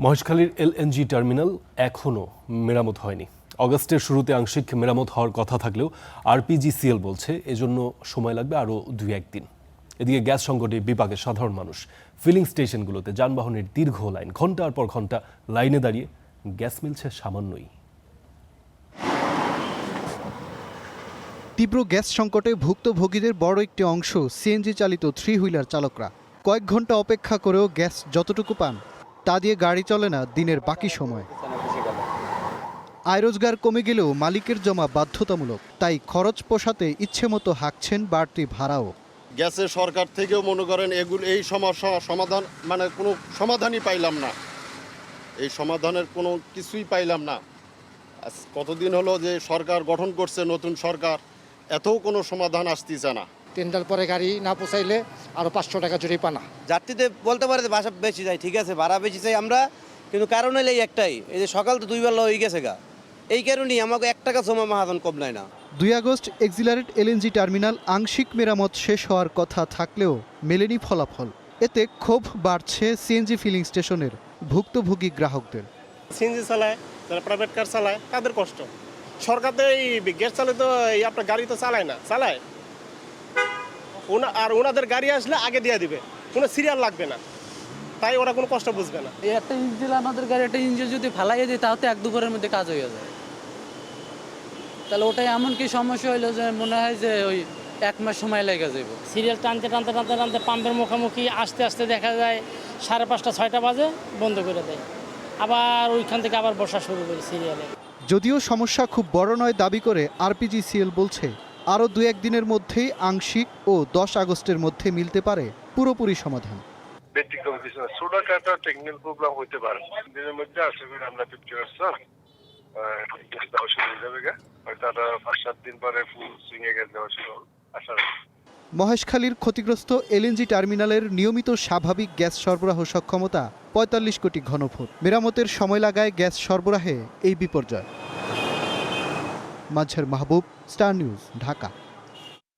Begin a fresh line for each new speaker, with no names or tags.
মহেশখালীর LNG terminal এখনও মেরামত হয়নি। অগাস্টের শুরুতে আংশিক মেরামত হওয়ার কথা থাকলেও আরপিজিসিএল বলছে এজন্য সময় লাগবে আরও 2-1 দিন। এদিকে গ্যাস সংকটে বিপাকে সাধারণ মানুষ। ফিলিং স্টেশনগুলোতে যানবাহনের দীর্ঘ লাইন, ঘন্টার পর ঘন্টা লাইনে দাঁড়িয়ে গ্যাস মিলছে সামান্যই।
তীব্র গ্যাস সংকটে ভুক্তভোগীদের বড় একটি অংশ সিএনজি চালিত 3 হুইলার চালকরা। কয়েক ঘন্টা অপেক্ষা করেও গ্যাস যতটুকু পান তা দিয়ে গাড়ি চলে না দিনের বাকি সময়। আয় রোজগার কমে গেলেও মালিকের জমা বাধ্যতামূলক, তাই খরচ পোষাতে ইচ্ছেমতো হাঁকছেন বাড়তি ভাড়াও।
গ্যাসের সরকার থেকেও মনে করেন এই সমস্যা সমাধান কোনো সমাধানই পাইলাম না। এই সমাধানের কোনো কিছুই পাইলাম না। আজ কতদিন হলো যে সরকার গঠন করছে, নতুন সরকার, এতও কোনো সমাধান আসতেছে না।
3টার পরে গাড়ি না পৌঁছাইলে আরও 500 টাকা জরিমানা।
যাত্রীদের বলতে পারে যে বাসা বেশি যায়, ঠিক আছে ভাড়া বেশি চাই আমরা, কিন্তু কারণ হলো এই একটাই, এই যে সকাল তো 2 বেলা হয়ে গেছে গা, এই কারণেই আমাকে 1 টাকা জমা মাহাজন কম নাই না।
2 আগস্ট এক্সিলারেট এলএনজি টার্মিনাল আংশিক মেরামত শেষ হওয়ার কথা থাকলেও মেলেনি ফলাফল। এতে ক্ষোভ বাড়ছে সিএনজি ফিলিং স্টেশনের ভুক্তভোগী গ্রাহকদের।
সিএনজি চালায়, যারা প্রাইভেট কার চালায় তাদের কষ্ট। সরকার তো এই গ্যাস চালিত আপনার গাড়ি তো চালায় না, চালায় আর ওনাদের গাড়ি আসলে আগে দিয়ে দিবে, কোনো সিরিয়াল লাগবে না, তাই ওরা কোনো কষ্ট বুঝবে না।
এই একটা ইঞ্জিন, আমাদের গাড়ি একটা ইঞ্জিন যদি ফেলাইয়ে দিই তাহলে 1-2 মধ্যে কাজ হয়ে যায়। তাহলে ওটাই এমন কি সমস্যা হইলো যে মনে হয় যে ওই 1 মাস সময় লেগে যাব।
সিরিয়াল টানতে টানতে টানতে টানতে পাম্পের মুখোমুখি আসতে আসতে দেখা যায় 5:30-6টা বাজে বন্ধ করে দেয়, আবার ওইখান থেকে আবার বসা শুরু করি সিরিয়ালে।
যদিও সমস্যা খুব বড় নয় দাবি করে আরপিজিসিএল বলছে আরও 2-1 দিনের মধ্যেই আংশিক ও 10 আগস্টের মধ্যে মিলতে পারে পুরোপুরি সমাধান।
ব্যতিক্রম কিছু না, ছোটখাটো টেকনিক্যাল প্রবলেম হতে পারে। দিনের মধ্যে আশা করি আমরা 50% দেওয়া শুরু হয়ে যাবে, হয়তো 5-7 দিন পরে ফুল সুইংয়ে গ্যাস দেওয়া শুরু হবে আশা করি।
মহেশখালীর ক্ষতিগ্রস্ত এলএনজি টার্মিনালের নিয়মিত স্বাভাবিক গ্যাস সরবরাহ সক্ষমতা 45 কোটি ঘনফুট। মেরামতের সময় লাগায় গ্যাস সরবরাহে এই বিপর্যয়। মাঝের মাহবুব, স্টার নিউজ, ঢাকা।